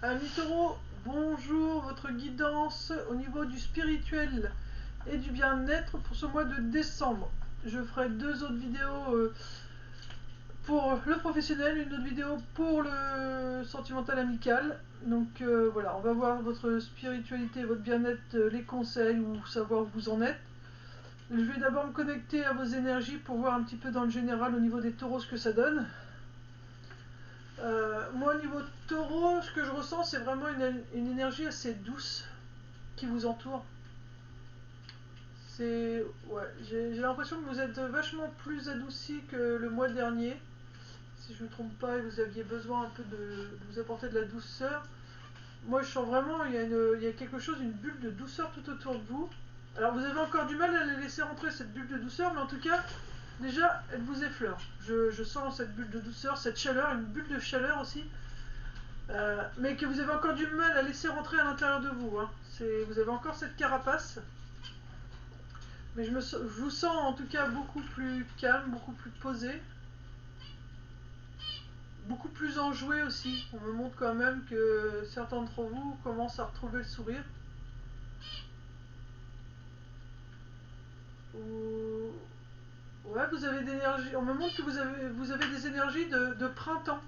Amis taureaux, bonjour, votre guidance au niveau du spirituel et du bien-être pour ce mois de décembre. Je ferai deux autres vidéos pour le professionnel, une autre vidéo pour le sentimental amical. Donc voilà, on va voir votre spiritualité, votre bien-être, les conseils ou savoir où vous en êtes. Je vais d'abord me connecter à vos énergies pour voir un petit peu dans le général au niveau des taureaux ce que ça donne. Moi au niveau taureau, ce que je ressens c'est vraiment une énergie assez douce qui vous entoure. C'est. Ouais, j'ai l'impression que vous êtes vachement plus adouci que le mois dernier. Si je ne me trompe pas, et vous aviez besoin un peu de vous apporter de la douceur. Moi, je sens vraiment, il y a quelque chose, une bulle de douceur tout autour de vous. Alors, vous avez encore du mal à la laisser rentrer, cette bulle de douceur, mais en tout cas, déjà, elle vous effleure. Je sens cette bulle de douceur, cette chaleur, une bulle de chaleur aussi. Mais que vous avez encore du mal à laisser rentrer à l'intérieur de vous. Hein. Vous avez encore cette carapace. Mais je vous sens en tout cas beaucoup plus calme, beaucoup plus posé, beaucoup plus enjoué aussi. On me montre quand même que certains d'entre vous commencent à retrouver le sourire. Ou... Ouais, vous avez d'énergie. On me montre que vous avez des énergies de printemps.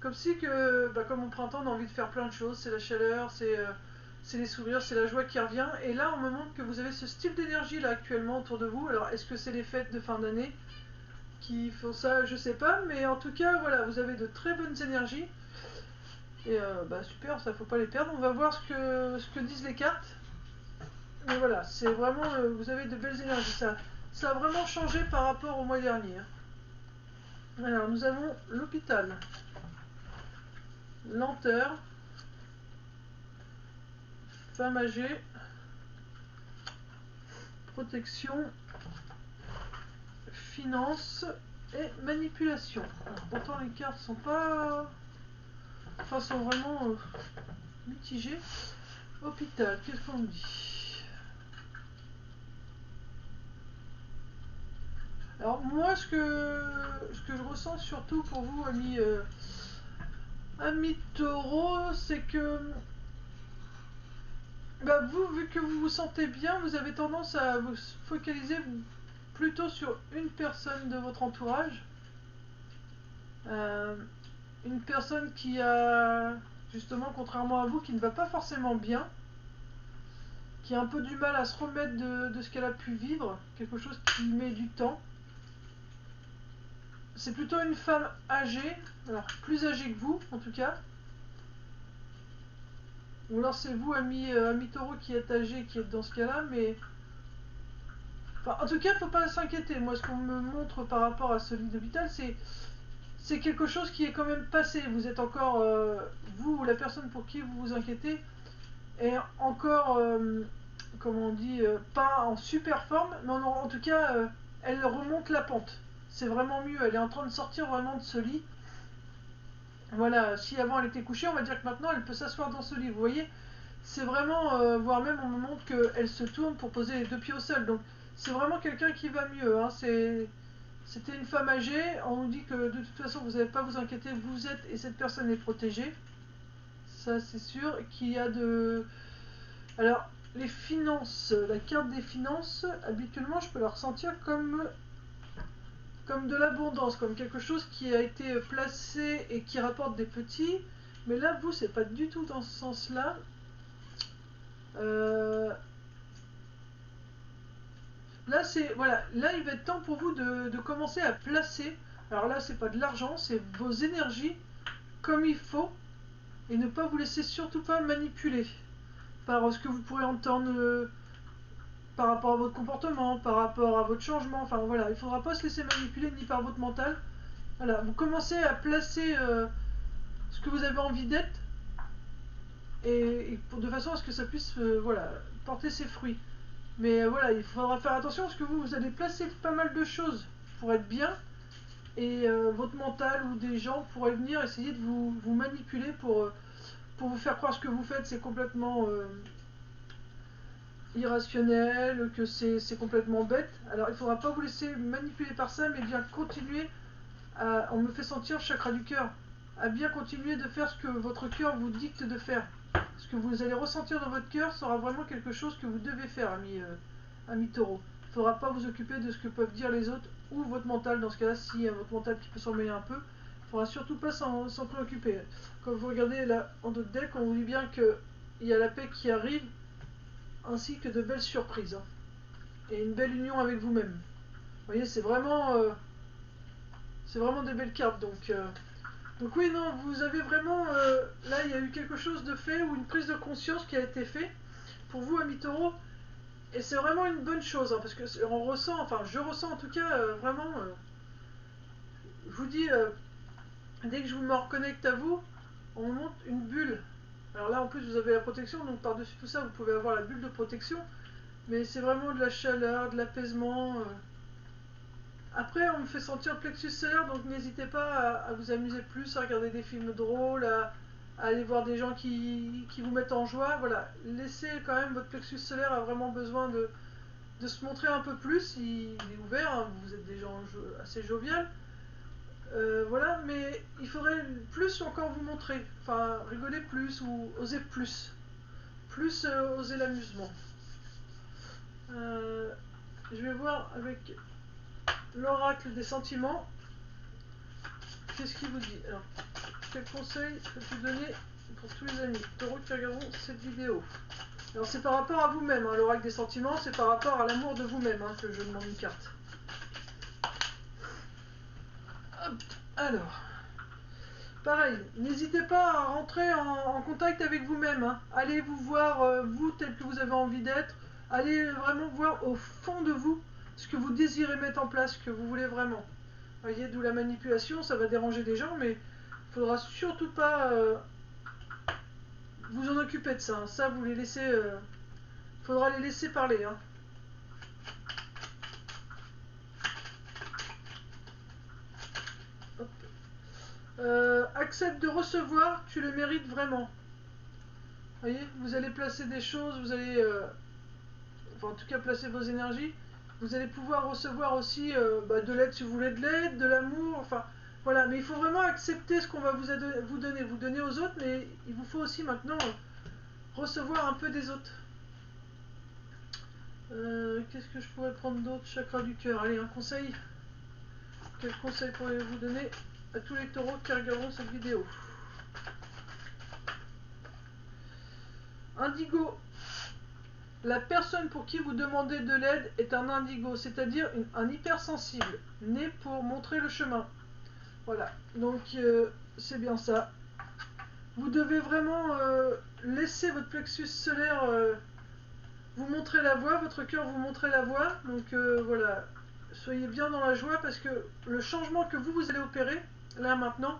Comme si que, bah, comme au printemps, on a envie de faire plein de choses. C'est la chaleur, c'est les sourires, c'est la joie qui revient. Et là, on me montre que vous avez ce style d'énergie là actuellement autour de vous. Alors, est-ce que c'est les fêtes de fin d'année qui font ça, je sais pas, mais en tout cas, voilà, vous avez de très bonnes énergies. Et bah super, ça faut pas les perdre. On va voir ce que disent les cartes. Mais voilà, c'est vraiment, vous avez de belles énergies. Ça a vraiment changé par rapport au mois dernier. Alors, nous avons l'hôpital, lenteur, femme âgée, protection, finance et manipulation. Alors, pourtant, les cartes sont pas. Enfin, sont vraiment mitigées. Hôpital, qu'est-ce qu'on dit? Alors moi, ce que je ressens surtout pour vous, amis taureau, c'est que bah, vous, vu que vous vous sentez bien, vous avez tendance à vous focaliser plutôt sur une personne de votre entourage. Euh, une personne qui a, justement, contrairement à vous, qui ne va pas forcément bien, qui a un peu du mal à se remettre de ce qu'elle a pu vivre, quelque chose qui met du temps. C'est plutôt une femme âgée, alors plus âgée que vous en tout cas. Ou alors c'est vous, ami taureau, qui êtes âgé, qui êtes dans ce cas-là, mais. Enfin, en tout cas, il ne faut pas s'inquiéter. Moi, ce qu'on me montre par rapport à ce lit d'hôpital, c'est quelque chose qui est quand même passé. Vous êtes encore, vous ou la personne pour qui vous vous inquiétez, est encore, comment on dit, pas en super forme, mais en tout cas, elle remonte la pente. C'est vraiment mieux. Elle est en train de sortir vraiment de ce lit. Voilà, si avant elle était couchée, on va dire que maintenant elle peut s'asseoir dans ce lit. Vous voyez, c'est vraiment, voire même on me montre qu'elle se tourne pour poser les deux pieds au sol. Donc c'est vraiment quelqu'un qui va mieux. Hein. C'était une femme âgée. On nous dit que de toute façon vous n'avez pas à vous inquiéter, vous êtes et cette personne est protégée. Ça c'est sûr. Qu'il y a de. Alors les finances, la carte des finances, habituellement je peux la ressentir comme de l'abondance, comme quelque chose qui a été placé et qui rapporte des petits. Mais là, vous, c'est pas du tout dans ce sens-là. Euh, Là, c'est voilà. Là, il va être temps pour vous de commencer à placer. Alors là, c'est pas de l'argent, c'est vos énergies comme il faut et ne pas vous laisser surtout pas manipuler par ce que vous pourrez entendre par rapport à votre comportement, par rapport à votre changement. Enfin voilà, il faudra pas se laisser manipuler ni par votre mental. Voilà, vous commencez à placer ce que vous avez envie d'être et de façon à ce que ça puisse voilà, porter ses fruits. Mais voilà, il faudra faire attention parce que vous allez placer pas mal de choses pour être bien et votre mental ou des gens pourraient venir essayer de vous manipuler pour vous faire croire ce que vous faites c'est complètement irrationnel, que c'est complètement bête. Alors il ne faudra pas vous laisser manipuler par ça, mais bien continuer à. On me fait sentir chakra du cœur. à bien continuer de faire ce que votre cœur vous dicte de faire. Ce que vous allez ressentir dans votre cœur sera vraiment quelque chose que vous devez faire, ami taureau. Il ne faudra pas vous occuper de ce que peuvent dire les autres ou votre mental. Dans ce cas-là, si votre mental qui peut s'en mêler un peu, il ne faudra surtout pas s'en préoccuper. Quand vous regardez là en d'autres decks, on vous dit bien qu'il y a la paix qui arrive, ainsi que de belles surprises. Hein. Et une belle union avec vous-même. Vous voyez, c'est vraiment des belles cartes. Donc oui, non, vous avez vraiment... là, il y a eu quelque chose de fait, ou une prise de conscience qui a été faite pour vous, ami taureau. Et c'est vraiment une bonne chose, hein, parce que on ressent, enfin je ressens en tout cas vraiment... je vous dis, dès que je me reconnecte à vous, on monte une bulle. Alors là, en plus, vous avez la protection, donc par-dessus tout ça, vous pouvez avoir la bulle de protection. Mais c'est vraiment de la chaleur, de l'apaisement. Après, on me fait sentir le plexus solaire, donc n'hésitez pas à vous amuser plus, à regarder des films drôles, à aller voir des gens qui vous mettent en joie. Voilà, laissez quand même, votre plexus solaire a vraiment besoin de se montrer un peu plus. Il est ouvert, hein, vous êtes des gens assez jovial. Voilà, mais il faudrait plus encore vous montrer, enfin rigoler plus ou oser plus. Plus oser l'amusement. Je vais voir avec l'oracle des sentiments. Qu'est-ce qu'il vous dit? Alors, quel conseil peux-tu donner pour tous les amis taureaux qui regarderont cette vidéo? Alors, c'est par rapport à vous-même, hein, l'oracle des sentiments, c'est par rapport à l'amour de vous-même hein, que je demande une carte. Hop, alors, pareil, n'hésitez pas à rentrer en contact avec vous-même. Hein. Allez vous voir, vous, tel que vous avez envie d'être. Allez vraiment voir au fond de vous ce que vous désirez mettre en place, ce que vous voulez vraiment. Vous voyez, d'où la manipulation, ça va déranger des gens, mais il ne faudra surtout pas vous en occuper de ça. Hein. Ça, vous les laissez... faudra les laisser parler. Hein. Accepte de recevoir, tu le mérites vraiment. Vous voyez, vous allez placer des choses, vous allez... enfin, en tout cas, placer vos énergies. Vous allez pouvoir recevoir aussi de l'aide si vous voulez de l'aide, de l'amour, enfin... Voilà, mais il faut vraiment accepter ce qu'on va vous donner aux autres, mais il vous faut aussi maintenant recevoir un peu des autres. Qu'est-ce que je pourrais prendre d'autre? Chakra du cœur. Allez, un conseil. Quel conseil pourriez-vous donner à tous les taureaux qui regarderont cette vidéo? Indigo. La personne pour qui vous demandez de l'aide est un indigo, c'est-à-dire un hypersensible, né pour montrer le chemin. Voilà, donc c'est bien ça. Vous devez vraiment laisser votre plexus solaire vous montrer la voie, votre cœur vous montrer la voie. Donc voilà, soyez bien dans la joie parce que le changement que vous allez opérer, là maintenant,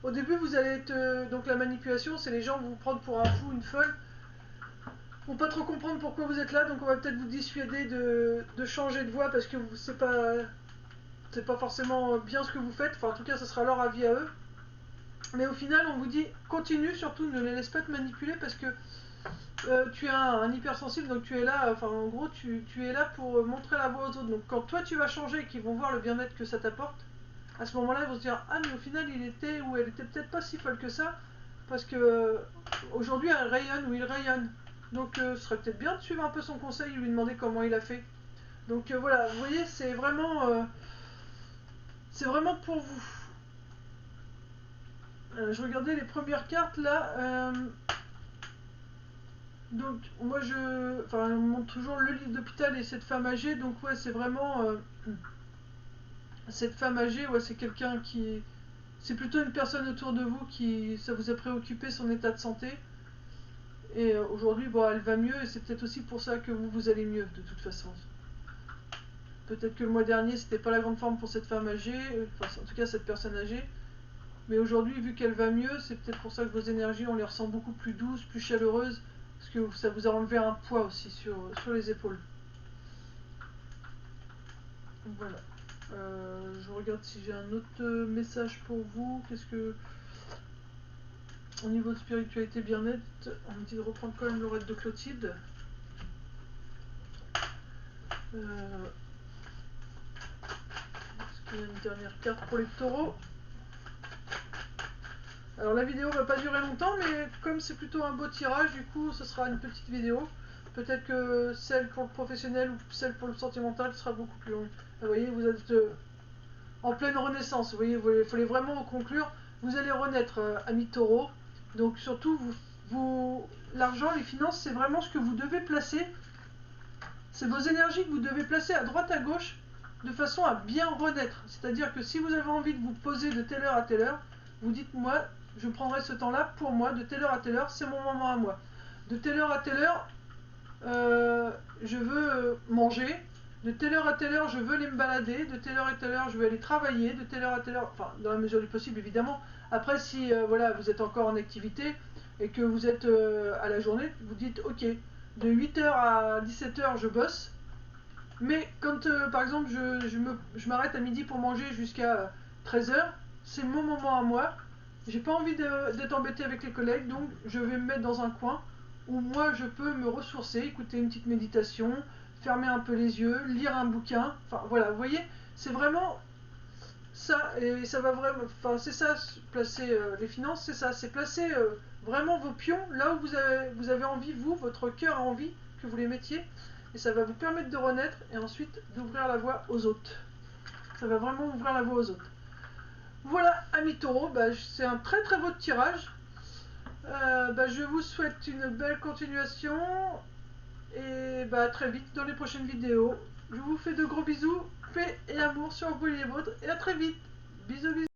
au début vous allez être... donc la manipulation, c'est les gens vous prendre pour un fou, une folle. Vont pas trop comprendre pourquoi vous êtes là, donc on va peut-être vous dissuader de changer de voie parce que c'est pas forcément bien ce que vous faites. Enfin, en tout cas, ce sera leur avis à eux. Mais au final, on vous dit continue, surtout ne les laisse pas te manipuler parce que tu es un hypersensible, donc tu es là, enfin en gros, tu es là pour montrer la voie aux autres. Donc quand toi tu vas changer et qu'ils vont voir le bien-être que ça t'apporte, à ce moment-là, ils vont se dire ah, mais au final, il était ou elle était peut-être pas si folle que ça parce que aujourd'hui, elle rayonne ou il rayonne. Donc ce serait peut-être bien de suivre un peu son conseil et lui demander comment il a fait. Donc voilà, vous voyez, c'est vraiment pour vous. Je regardais les premières cartes là. Donc moi enfin on montre toujours le livre d'hôpital et cette femme âgée. Donc ouais, c'est vraiment cette femme âgée. Ouais, c'est quelqu'un qui, c'est plutôt une personne autour de vous qui, ça vous a préoccupé son état de santé. Et aujourd'hui, bon, elle va mieux et c'est peut-être aussi pour ça que vous allez mieux de toute façon. Peut-être que le mois dernier, c'était pas la grande forme pour cette femme âgée, enfin, en tout cas cette personne âgée. Mais aujourd'hui, vu qu'elle va mieux, c'est peut-être pour ça que vos énergies, on les ressent beaucoup plus douces, plus chaleureuses, parce que ça vous a enlevé un poids aussi sur les épaules. Voilà. Je regarde si j'ai un autre message pour vous. Qu'est-ce que... Au niveau de spiritualité bien-être, on me dit de reprendre quand même l'oreille de Clotilde. Est-ce qu'il y a une dernière carte pour les taureaux? Alors la vidéo va pas durer longtemps, mais comme c'est plutôt un beau tirage, du coup ce sera une petite vidéo. Peut-être que celle pour le professionnel ou celle pour le sentimental sera beaucoup plus longue. Vous voyez, vous êtes en pleine renaissance. Vous voyez, il fallait vraiment conclure. Vous allez renaître, ami taureau. Donc surtout, l'argent, les finances, c'est vraiment ce que vous devez placer. C'est vos énergies que vous devez placer à droite à gauche de façon à bien renaître. C'est-à-dire que si vous avez envie de vous poser de telle heure à telle heure, vous dites moi, je prendrai ce temps-là pour moi, de telle heure à telle heure, c'est mon moment à moi. De telle heure à telle heure, je veux manger. De telle heure à telle heure, je veux aller me balader. De telle heure à telle heure, je veux aller travailler. De telle heure à telle heure, enfin, dans la mesure du possible, évidemment. Après, si voilà, vous êtes encore en activité et que vous êtes à la journée, vous dites ok, de 8h à 17h, je bosse. Mais quand, par exemple, je m'arrête à midi pour manger jusqu'à 13h, c'est mon moment à moi. J'ai pas envie d'être embêté avec les collègues, donc je vais me mettre dans un coin où moi je peux me ressourcer, écouter une petite méditation, fermer un peu les yeux, lire un bouquin. Enfin voilà, vous voyez, c'est vraiment ça, et ça va vraiment. Enfin, c'est ça, placer les finances, c'est ça, c'est placer vraiment vos pions là où vous avez envie, vous, votre cœur a envie que vous les mettiez, et ça va vous permettre de renaître et ensuite d'ouvrir la voie aux autres. Ça va vraiment ouvrir la voie aux autres. Voilà, amis taureaux, bah, c'est un très très beau tirage. Bah, je vous souhaite une belle continuation et bah, à très vite dans les prochaines vidéos. Je vous fais de gros bisous, paix et amour sur vous et les vôtres, et à très vite. Bisous bisous.